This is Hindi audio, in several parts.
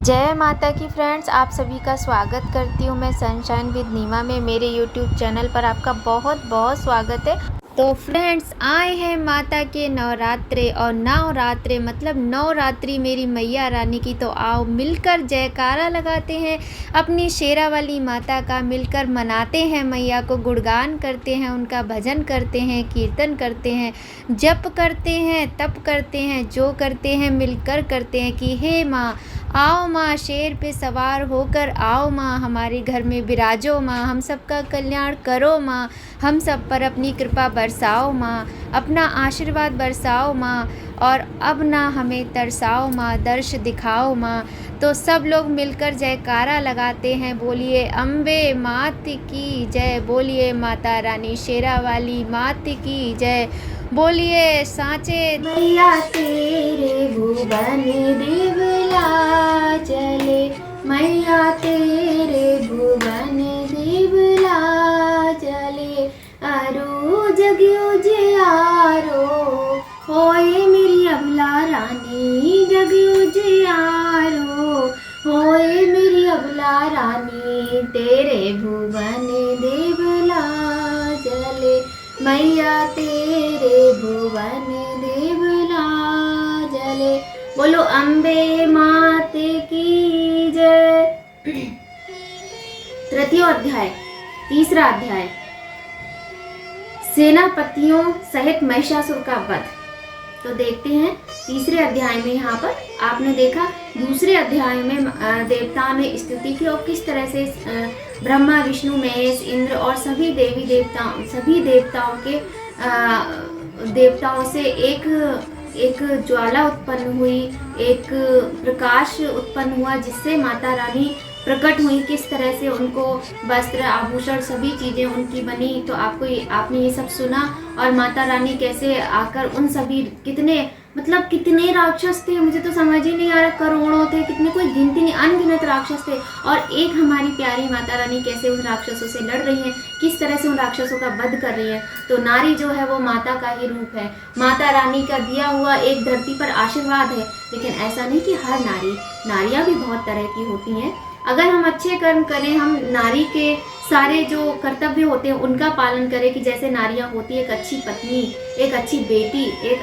जय माता की फ्रेंड्स, आप सभी का स्वागत करती हूँ मैं सनशाइन विद नीमा में। मेरे यूट्यूब चैनल पर आपका बहुत बहुत स्वागत है। तो फ्रेंड्स, आए हैं माता के नवरात्रे और नवरात्रे मतलब नवरात्रि मेरी मैया रानी की। तो आओ मिलकर जयकारा लगाते हैं अपनी शेरा वाली माता का, मिलकर मनाते हैं मैया को, गुणगान करते हैं, उनका भजन करते हैं, कीर्तन करते हैं, जप करते हैं, तप करते हैं, जो करते हैं मिलकर करते हैं कि हे माँ आओ माँ, शेर पे सवार होकर आओ माँ, हमारे घर में विराजो माँ, हम सबका कल्याण करो माँ, हम सब पर अपनी कृपा बरसाओ माँ, अपना आशीर्वाद बरसाओ माँ, और अब ना हमें तरसाओ माँ, दर्श दिखाओ माँ। तो सब लोग मिलकर जयकारा लगाते हैं, बोलिए अम्बे मात की जय, बोलिए माता रानी शेरा वाली मात की जय, बोलिए साँचे मैया तेरे भुवन देवला चले, मैया तेरे भुवन देवला चले, अरु जग्यो जियारो होए मेरी अबला रानी, जग्यो जियारो होए मेरी अबला रानी, तेरे भुवन देवला चले, मैया तेरे भुवन देवला जले। बोलो अम्बे मात की जय। तृतीय अध्याय, तीसरा अध्याय, सेनापतियों सहित महिषासुर का वध। तो देखते हैं तीसरे अध्याय में, यहाँ पर आपने देखा दूसरे अध्याय में देवताओं ने स्तुति की और किस तरह से ब्रह्मा विष्णु महेश इंद्र और सभी देवताओं के देवताओं से एक ज्वाला उत्पन्न हुई, एक प्रकाश उत्पन्न हुआ जिससे माता रानी प्रकट हुई, किस तरह से उनको वस्त्र आभूषण सभी चीज़ें उनकी बनी। तो आपने ये सब सुना, और माता रानी कैसे आकर उन सभी कितने राक्षस थे, मुझे तो समझ ही नहीं आ रहा, करोड़ों थे, कितने कोई गिनती नहीं, अनगिनत राक्षस थे, और एक हमारी प्यारी माता रानी कैसे उन राक्षसों से लड़ रही हैं, किस तरह से उन राक्षसों का वध कर रही है। तो नारी जो है वो माता का ही रूप है, माता रानी का दिया हुआ एक धरती पर आशीर्वाद है। लेकिन ऐसा नहीं कि हर नारियाँ भी बहुत तरह की होती हैं। अगर हम अच्छे कर्म करें, हम नारी के सारे जो कर्तव्य होते हैं उनका पालन करें, कि जैसे नारियाँ होती है, एक अच्छी पत्नी, एक अच्छी बेटी, एक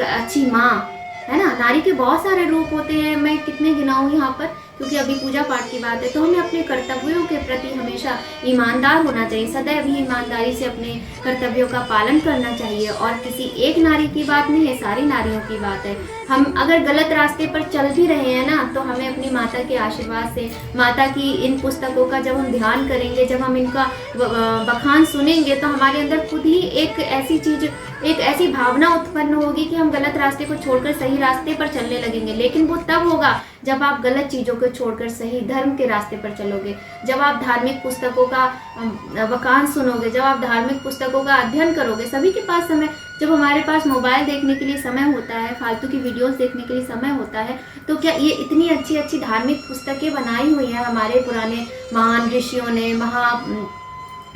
अच्छी माँ, है ना। नारी के बहुत सारे रूप होते हैं, मैं कितने गिनाऊँ यहाँ पर, क्योंकि अभी पूजा पाठ की बात है। तो हमें अपने कर्तव्यों के प्रति हमेशा ईमानदार होना चाहिए, सदैव ही ईमानदारी से अपने कर्तव्यों का पालन करना चाहिए। और किसी एक नारी की बात नहीं है, सारी नारियों की बात है। हम अगर गलत रास्ते पर चल भी रहे हैं ना, तो हमें अपनी माता के आशीर्वाद से, माता की इन पुस्तकों का जब हम ध्यान करेंगे, जब हम इनका बखान सुनेंगे, तो हमारे अंदर खुद ही एक ऐसी भावना उत्पन्न होगी कि हम गलत रास्ते को छोड़कर सही रास्ते पर चलने लगेंगे। लेकिन वो तब होगा जब आप गलत चीज़ों को छोड़कर सही धर्म के रास्ते पर चलोगे, जब आप धार्मिक पुस्तकों का बखान सुनोगे, जब आप धार्मिक पुस्तकों का अध्ययन करोगे। सभी के पास समय, जब हमारे पास मोबाइल देखने के लिए समय होता है, फालतू की वीडियोस देखने के लिए समय होता है, तो क्या ये इतनी अच्छी अच्छी धार्मिक पुस्तकें बनाई हुई हैं हमारे पुराने महान ऋषियों ने,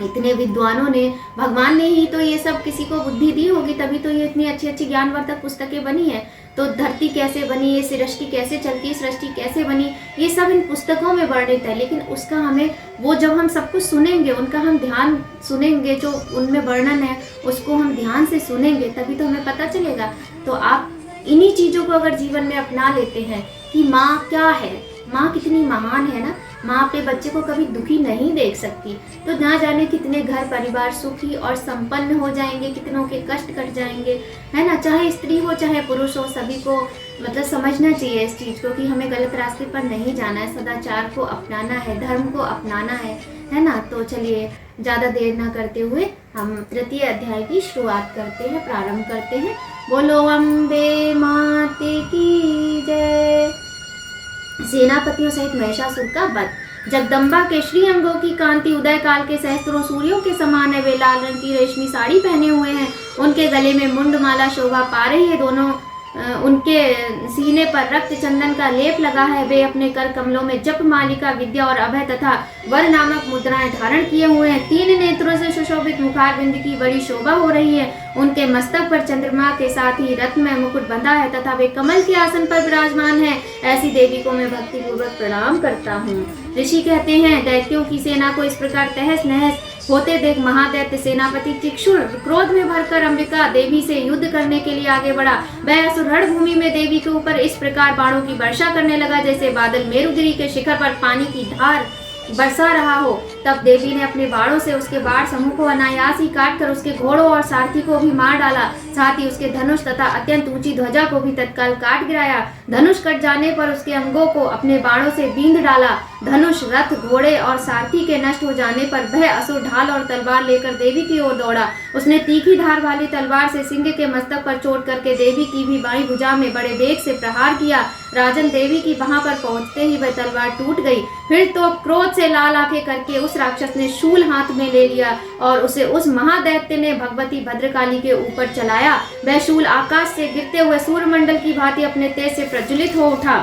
इतने विद्वानों ने, भगवान ने ही तो ये सब किसी को बुद्धि दी होगी, तभी तो ये इतनी अच्छी अच्छी ज्ञानवर्धक पुस्तकें बनी हैं। तो धरती कैसे बनी, ये सृष्टि कैसे चलती है, सृष्टि कैसे बनी, ये सब इन पुस्तकों में वर्णित है। लेकिन उसका हमें, वो जब हम सब कुछ सुनेंगे, उनका हम ध्यान सुनेंगे, जो उनमें वर्णन है उसको हम ध्यान से सुनेंगे, तभी तो हमें पता चलेगा। तो आप इन्हीं चीज़ों को अगर जीवन में अपना लेते हैं कि माँ क्या है, माँ कितनी महान है ना, माँ अपने बच्चे को कभी दुखी नहीं देख सकती, तो ना जाने कितने घर परिवार सुखी और संपन्न हो जाएंगे, कितनों के कष्ट कट जाएंगे, है ना। चाहे स्त्री हो चाहे पुरुष हो, सभी को समझना चाहिए इस चीज़ को कि हमें गलत रास्ते पर नहीं जाना है, सदाचार को अपनाना है, धर्म को अपनाना है ना। तो चलिए ज़्यादा देर ना करते हुए हम तृतीय अध्याय की शुरुआत करते हैं, प्रारंभ करते हैं। बोलो अम्बे माते की जय। सेनापतियों सहित महिषासुर का वध। जगदम्बा के श्री अंगों की कांति उदय काल के सहस्त्रों सूर्यों के समान है। वे लाल रंग की रेशमी साड़ी पहने हुए हैं, उनके गले में मुंडमाला शोभा पा रही है। उनके सीने पर रक्त चंदन का लेप लगा है। वे अपने कर कमलों में जप मालिका, विद्या और अभय तथा वर नामक मुद्राएं धारण किए हुए हैं। 3 नेत्रों से सुशोभित मुखारबिंद की बड़ी शोभा हो रही है। उनके मस्तक पर चंद्रमा के साथ ही रत्नमय मुकुट बंधा है तथा वे कमल के आसन पर विराजमान है। ऐसी देवी को मैं भक्ति पूर्वक प्रणाम करता हूँ। ऋषि कहते हैं, दैत्यों की सेना को इस प्रकार तहस नहस होते देख महादैत्य सेनापति चिक्षुर क्रोध में भरकर अंबिका देवी से युद्ध करने के लिए आगे बढ़ा। वह असुर रणभूमि में देवी के ऊपर इस प्रकार बाणों की वर्षा करने लगा जैसे बादल मेरुगिरी के शिखर पर पानी की धार बरसा रहा हो। तब देवी ने अपने बाणों से उसके बाण समूह को अनायास ही काटकर उसके घोड़ों और सारथी को भी मार डाला। साथ ही उसके धनुष तथा अत्यंत ऊंची ध्वजा को भी तत्काल काट गिराया। धनुष कट जाने पर उसके अंगों को अपने बाणों से बींध डाला। धनुष, रथ, घोड़े और सारथी के नष्ट हो जाने पर वह असुर ढाल और तलवार लेकर देवी की ओर दौड़ा। उसने तीखी धार वाली तलवार से सिंह के मस्तक पर चोट करके देवी की भी बाईं भुजा में बड़े वेग से प्रहार किया। राजन, देवी की वहां पर पहुंचते ही वह तलवार टूट गई। फिर तो क्रोध से लाल आंखें करके उस राक्षस ने शूल हाथ में ले लिया और उसे उस महादैत्य ने भगवती भद्रकाली के ऊपर चलाया। वह शूल आकाश से गिरते हुए सूर्यमंडल की भांति अपने तेज से प्रज्वलित हो उठा।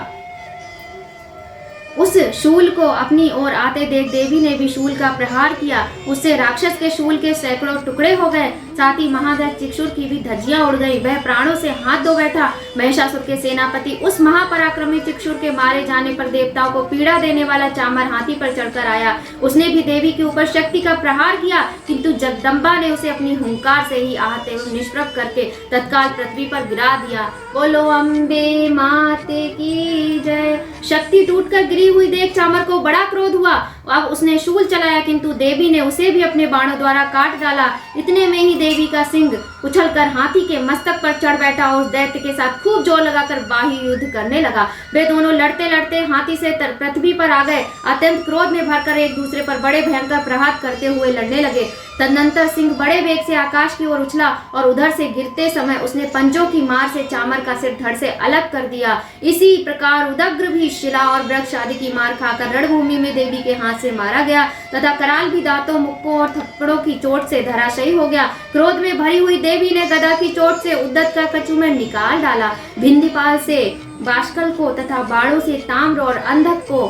उस शूल को अपनी ओर आते देख देवी ने भी शूल का प्रहार किया। उससे राक्षस के शूल के सैकड़ों टुकड़े हो गए। साथ ही महादैत्य चिक्षुर की भी धज्जियां उड़ गई। वह प्राणों से हाथ धो बैठा। महिषासुर के सेनापति उस महापराक्रमी चिक्षुर के मारे जाने पर देवताओं को पीड़ा देने वाला चामर हाथी पर चढ़कर आया। उसने भी देवी के ऊपर शक्ति का प्रहार किया, किंतु जगदम्बा ने उसे अपनी हुंकार से ही आहत एवं निष्प्रभ करके तत्काल पृथ्वी पर गिरा दिया। बोलो अम्बे माते की जय। शक्ति टूटकर गिरी हुई देख चामर को बड़ा क्रोध हुआ। अब उसने शूल चलाया, किंतु देवी ने उसे भी अपने बाणों द्वारा काट डाला। इतने में ही देवी का सिंह उछलकर हाथी के मस्तक पर चढ़ बैठा और उस दैत्य के साथ खूब जोर लगाकर बाह्य युद्ध करने लगा। वे दोनों लड़ते लड़ते हाथी से पृथ्वी पर आ गए। अत्यंत क्रोध में भरकर एक दूसरे पर बड़े भयंकर प्रहार करते हुए लड़ने लगे। तदनंतर सिंह बड़े वेग से आकाश की ओर उछला और उधर से गिरते समय उसने पंजों की मार से चामर का सिर धड़ से अलग कर दिया। इसी प्रकार उदग्र भी शिला और वृक्ष आदि की मार खाकर रणभूमि में देवी के हाथ से मारा गया तथा कराल भी दांतों, मुक्कों और थप्पड़ों की चोट से धराशायी हो गया। क्रोध में भरी हुई देवी ने गदा की चोट से उद्दत का कचूमर निकाल डाला। भिंदीपाल से बाष्कल को तथा बाणों से ताम्र और अंधक को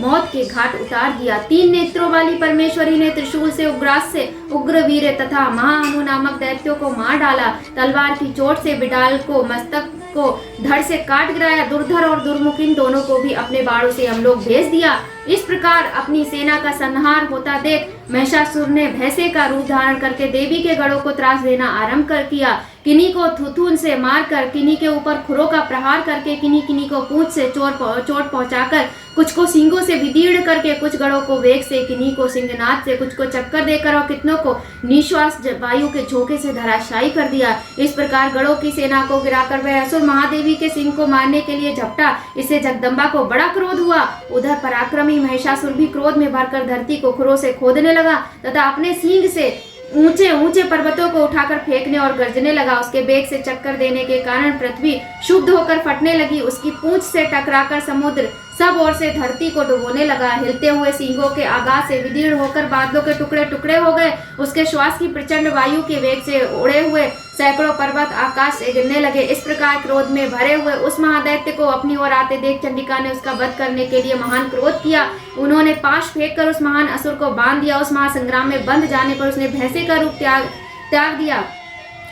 मौत के घाट उतार दिया। 3 नेत्रों वाली परमेश्वरी ने त्रिशूल से उग्रास से उग्रवीर तथा महाअनु नामक दैत्यों को मार डाला। तलवार की चोट से बिडाल को मस्तक को धड़ से काट गिराया। दुर्धर और दुर्मुख इन दोनों को भी अपने बाणों से हम लोग भेज दिया। इस प्रकार अपनी सेना का संहार होता देख महिषासुर ने भैंसे का रूप धारण करके देवी के गढ़ों को त्रास देना आरंभ कर किया। किन्हीं को थुथुन से मारकर, किन्हीं के ऊपर खुरों का प्रहार करके, किन्हीं को पूंछ से चोट पहुंचाकर, कुछ को सींगों से विदीर्ण करके, कुछ गढ़ों को वेग से, किन्हीं को सिंहनाद से, कुछ को चक्कर देकर और कितनों को निश्वास वायु के झोंके से धराशायी कर दिया। इस प्रकार गढ़ों की सेना को गिराकर वह असुर महादेवी के सिंह को मारने के लिए झपटा। इससे जगदम्बा को बड़ा क्रोध हुआ। उधर पराक्रमी महिषासुर भी क्रोध में भरकर धरती को खुरों से खोदने लगा तथा अपने सींग से ऊंचे ऊंचे पर्वतों को उठाकर फेंकने और गर्जने लगा। उसके बेग से चक्कर देने के कारण पृथ्वी शुद्ध होकर फटने लगी। उसकी पूंछ से टकराकर समुद्र सब ओर से धरती को डुबोने लगा। हिलते हुए सींगों के आगाज से विदीर्ण होकर बादलों के टुकड़े टुकड़े हो गए। उसके श्वास की प्रचंड वायु के वेग से उड़े हुए सैकड़ों पर्वत आकाश से गिरने लगे। इस प्रकार क्रोध में भरे हुए उस महादैत्य को अपनी ओर आते देख चंडिका ने उसका वध करने के लिए महान क्रोध किया। उन्होंने पाश फेंक कर उस महान असुर को बांध दिया। उस महासंग्राम में बंध जाने पर उसने भैंसे का रूप त्याग दिया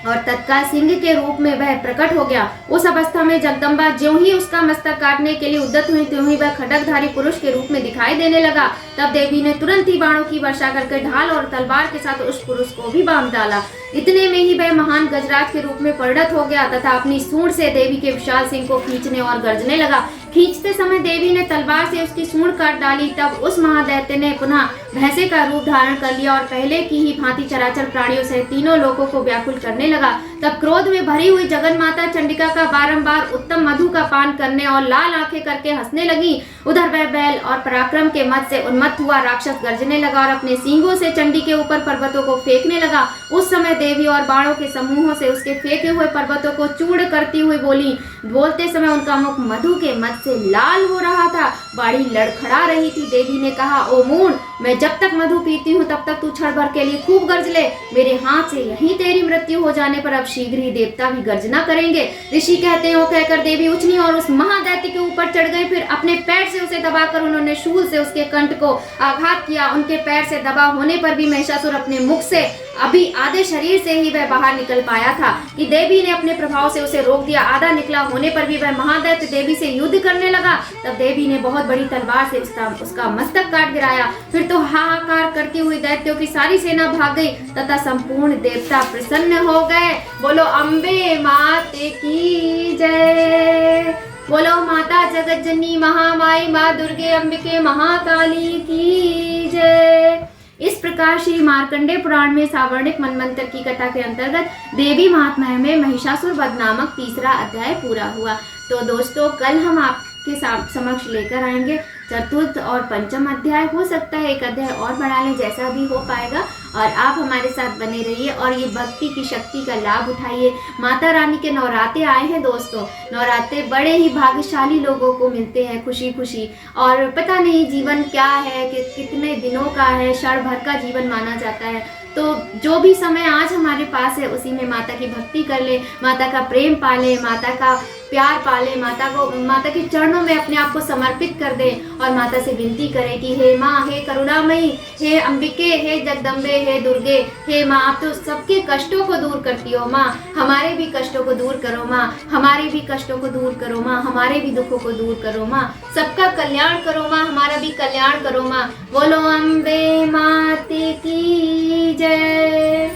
और तत्काल सिंह के रूप में वह प्रकट हो गया। उस अवस्था में जगदम्बा ज्यों ही उसका मस्तक काटने के लिए उद्यत हुई, त्यों ही वह खड्गधारी पुरुष के रूप में दिखाई देने लगा। तब देवी ने तुरंत ही बाणों की वर्षा करके ढाल और तलवार के साथ उस पुरुष को भी बांध डाला। इतने में ही वह महान गजराज के रूप में परिणत हो गया तथा अपनी सूंड से देवी के विशाल सिंह को खींचने और गर्जने लगा। खींचते समय देवी ने तलवार से उसकी सूंड काट डाली। तब उस महादैत्य ने पुनः भैंसे का रूप धारण कर लिया और पहले की ही भांति चराचर प्राणियों से तीनों लोगों को व्याकुल करने लगा। तब क्रोध में भरी हुई जगन माता चंडिका का बारंबार उत्तम मधु का पान करने और लाल आंखें करके हंसने लगी। उधर वह बैल और पराक्रम के मत से उन्मत्त हुआ राक्षस गर्जने लगा और अपने सींगों से चंडी के ऊपर पर्वतों को फेंकने लगा। उस समय देवी और बाणों के समूहों से उसके फेंके हुए पर्वतों को चूर्ण करती हुई बोली। बोलते समय उनका मुख मधु के मत से लाल हो रहा था। बाड़ी लड़खड़ा रही थी। देवी ने कहा, ओ मूढ़, मैं जब तक मधु पीती हूँ तब तक तू क्षण भर के लिए खूब गर्ज ले। मेरे हाथ से यहीं तेरी मृत्यु हो जाने पर अब शीघ्र ही देवता भी गर्जना करेंगे। ऋषि कहते हैं, वो कहकर देवी उछली और उस महादैत्य के ऊपर चढ़ गई। फिर अपने पैर से उसे दबाकर उन्होंने शूल से उसके कंठ को आघात किया। उनके पैर से दबा होने पर भी महिषासुर अपने मुख से अभी आधे शरीर से ही वह बाहर निकल पाया था कि देवी ने अपने प्रभाव से उसे रोक दिया। आधा निकला होने पर भी वह महादैत्य देवी से युद्ध करने लगा। तब देवी ने बहुत बड़ी तलवार से उसका मस्तक काट गिराया। फिर तो हाहाकार करती हुई दैत्यों की सारी सेना भाग गई तथा संपूर्ण देवता प्रसन्न हो गए। बोलो अम्बे माते की जय। बोलो माता जगत जननी महामाई माँ दुर्गे अंबिके महाकाली की जय। इस प्रकार श्री मार्कंडेय पुराण में सावर्णिक मनमंत्र की कथा के अंतर्गत देवी महात्म्य में महिषासुर वध नामक तीसरा अध्याय पूरा हुआ। तो दोस्तों, कल हम आपके समक्ष लेकर आएंगे चतुर्थ और पंचम अध्याय। हो सकता है एक अध्याय और बढ़ा लें, जैसा भी हो पाएगा। और आप हमारे साथ बने रहिए और ये भक्ति की शक्ति का लाभ उठाइए। माता रानी के नवरात्रे आए हैं दोस्तों। नवरात्रे बड़े ही भाग्यशाली लोगों को मिलते हैं खुशी खुशी। और पता नहीं जीवन क्या है, कि कितने दिनों का है, क्षण भर का जीवन माना जाता है। तो जो भी समय आज हमारे पास है उसी में माता की भक्ति कर ले, माता का प्रेम पाले, माता का प्यार पाले, माता के चरणों में अपने आप को समर्पित कर दे और माता से विनती करें कि हे माँ, हे करुणामयी, हे अंबिके, हे जगदम्बे, हे दुर्गे, हे माँ, आप तो सबके कष्टों को दूर करती हो माँ, हमारे भी कष्टों को दूर करो माँ, हमारे भी कष्टों को दूर करो माँ, हमारे भी दुखों को दूर करो माँ, सबका कल्याण करो माँ, हमारा भी कल्याण करो माँ। बोलो अम्बे माते की जय।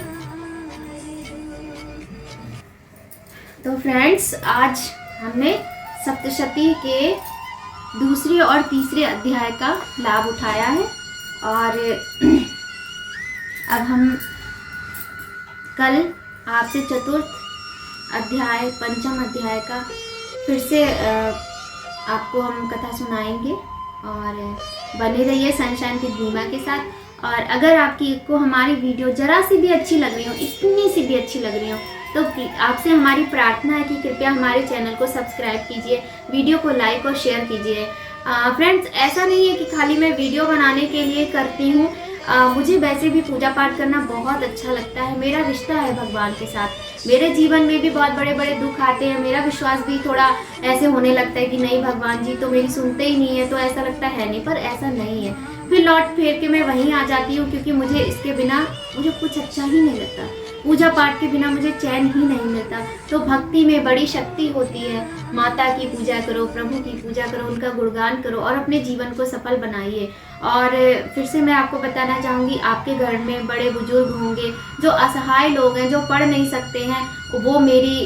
तो फ्रेंड्स, आज हमने सप्तशती के दूसरे और तीसरे अध्याय का लाभ उठाया है और अब हम कल आपसे चतुर्थ अध्याय, पंचम अध्याय का फिर से आपको हम कथा सुनाएंगे। और बने रहिए सनशाइन की भीमा के साथ। और अगर आपको हमारी वीडियो जरा सी भी अच्छी लग रही हो, इतनी सी भी अच्छी लग रही हो, तो आपसे हमारी प्रार्थना है कि कृपया हमारे चैनल को सब्सक्राइब कीजिए, वीडियो को लाइक और शेयर कीजिए। फ्रेंड्स, ऐसा नहीं है कि खाली मैं वीडियो बनाने के लिए करती हूँ। मुझे वैसे भी पूजा पाठ करना बहुत अच्छा लगता है। मेरा रिश्ता है भगवान के साथ। मेरे जीवन में भी बहुत बड़े बड़े दुख आते हैं। मेरा विश्वास भी थोड़ा ऐसे होने लगता है कि नहीं, भगवान जी तो मेरी सुनते ही नहीं है, तो ऐसा लगता है नहीं, पर ऐसा नहीं है। फिर लौट फेर के मैं वहीं आ जाती हूँ, क्योंकि मुझे इसके बिना मुझे कुछ अच्छा ही नहीं लगता। पूजा पाठ के बिना मुझे चैन ही नहीं मिलता। तो भक्ति में बड़ी शक्ति होती है। माता की पूजा करो, प्रभु की पूजा करो, उनका गुणगान करो और अपने जीवन को सफल बनाइए। और फिर से मैं आपको बताना चाहूँगी, आपके घर में बड़े बुजुर्ग होंगे, जो असहाय लोग हैं, जो पढ़ नहीं सकते हैं, वो मेरी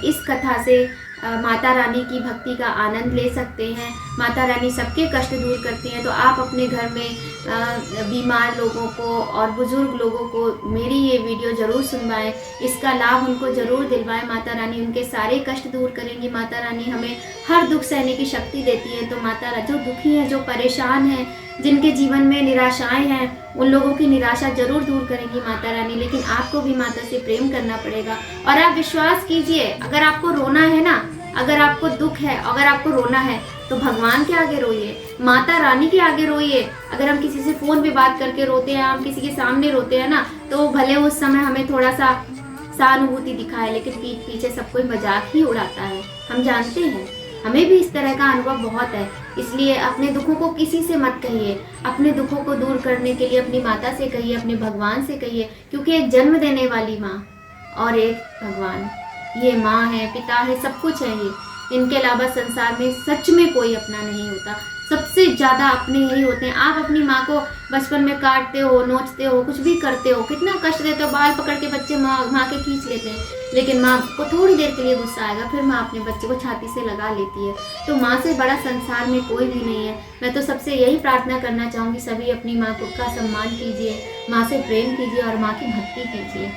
इस कथा से माता रानी की भक्ति का आनंद ले सकते हैं। माता रानी सबके कष्ट दूर करती हैं। तो आप अपने घर में बीमार लोगों को और बुजुर्ग लोगों को मेरी ये वीडियो ज़रूर सुनवाएं, इसका लाभ उनको ज़रूर दिलवाएं। माता रानी उनके सारे कष्ट दूर करेंगी। माता रानी हमें हर दुख सहने की शक्ति देती है। तो माता जो दुखी हैं, जो परेशान हैं, जिनके जीवन में निराशाएं हैं, उन लोगों की निराशा जरूर दूर करेंगी माता रानी। लेकिन आपको भी माता से प्रेम करना पड़ेगा। और आप विश्वास कीजिए, अगर आपको रोना है ना, अगर आपको दुख है, अगर आपको रोना है, तो भगवान के आगे रोइए, माता रानी के आगे रोइए। अगर हम किसी से फ़ोन पे बात करके रोते हैं, हम किसी के सामने रोते हैं ना, तो भले उस समय हमें थोड़ा सा सहानुभूति दिखाए, लेकिन पीठ पीछे सब कोई मजाक ही उड़ाता है। हम जानते हैं, हमें भी इस तरह का अनुभव बहुत है। इसलिए अपने दुखों को किसी से मत कहिए। अपने दुखों को दूर करने के लिए अपनी माता से कहिए, अपने भगवान से कहिए, क्योंकि एक जन्म देने वाली माँ और एक भगवान, ये माँ है, पिता है, सब कुछ है। ये इनके अलावा संसार में सच में कोई अपना नहीं होता। सबसे ज़्यादा अपने यही होते हैं। आप अपनी माँ को बचपन में काटते हो, नोचते हो, कुछ भी करते हो, कितना कष्ट देते हो, बाल पकड़ के बच्चे माँ के खींच लेते हैं, लेकिन माँ को थोड़ी देर के लिए गुस्सा आएगा, फिर माँ अपने बच्चे को छाती से लगा लेती है। तो माँ से बड़ा संसार में कोई भी नहीं है। मैं तो सबसे यही प्रार्थना करना चाहूँगी, सभी अपनी माँ को का सम्मान कीजिए, माँ से प्रेम कीजिए और माँ की भक्ति कीजिए।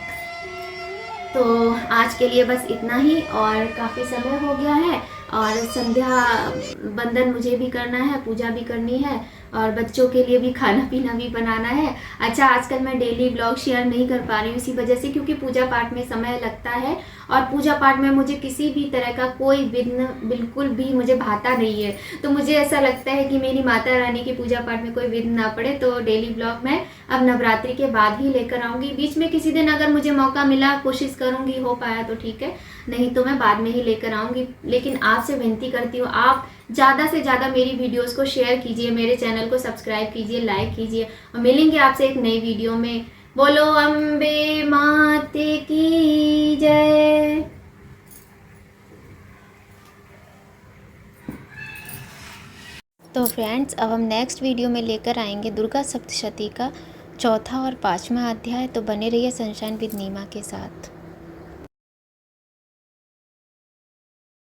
तो आज के लिए बस इतना ही, और काफ़ी समय हो गया है और संध्या बंदन मुझे भी करना है, पूजा भी करनी है। और बच्चों के लिए भी खाना पीना भी बनाना है। अच्छा, आजकल मैं डेली ब्लॉग शेयर नहीं कर पा रही हूँ इसी वजह से, क्योंकि पूजा पाठ में समय लगता है और पूजा पाठ में मुझे किसी भी तरह का कोई विघ्न बिल्कुल भी मुझे भाता नहीं है। तो मुझे ऐसा लगता है कि मेरी माता रानी की पूजा पाठ में कोई विघ्न ना पड़े, तो डेली ब्लॉग मैं अब नवरात्रि के बाद ही लेकर आऊँगी। बीच में किसी दिन अगर मुझे मौका मिला, कोशिश करूँगी, हो पाया तो ठीक है, नहीं तो मैं बाद में ही लेकर आऊँगी। लेकिन आपसे विनती करती हूँ, आप ज़्यादा से ज़्यादा मेरी वीडियोस को शेयर कीजिए, मेरे चैनल को सब्सक्राइब कीजिए, लाइक कीजिए और मिलेंगे आपसे एक नई वीडियो में। बोलो अम्बे माते की जय। तो फ्रेंड्स, अब हम नेक्स्ट वीडियो में लेकर आएंगे दुर्गा सप्तशती का चौथा और 5वां अध्याय। तो बने रहिए सनशाइन विद नीमा के साथ।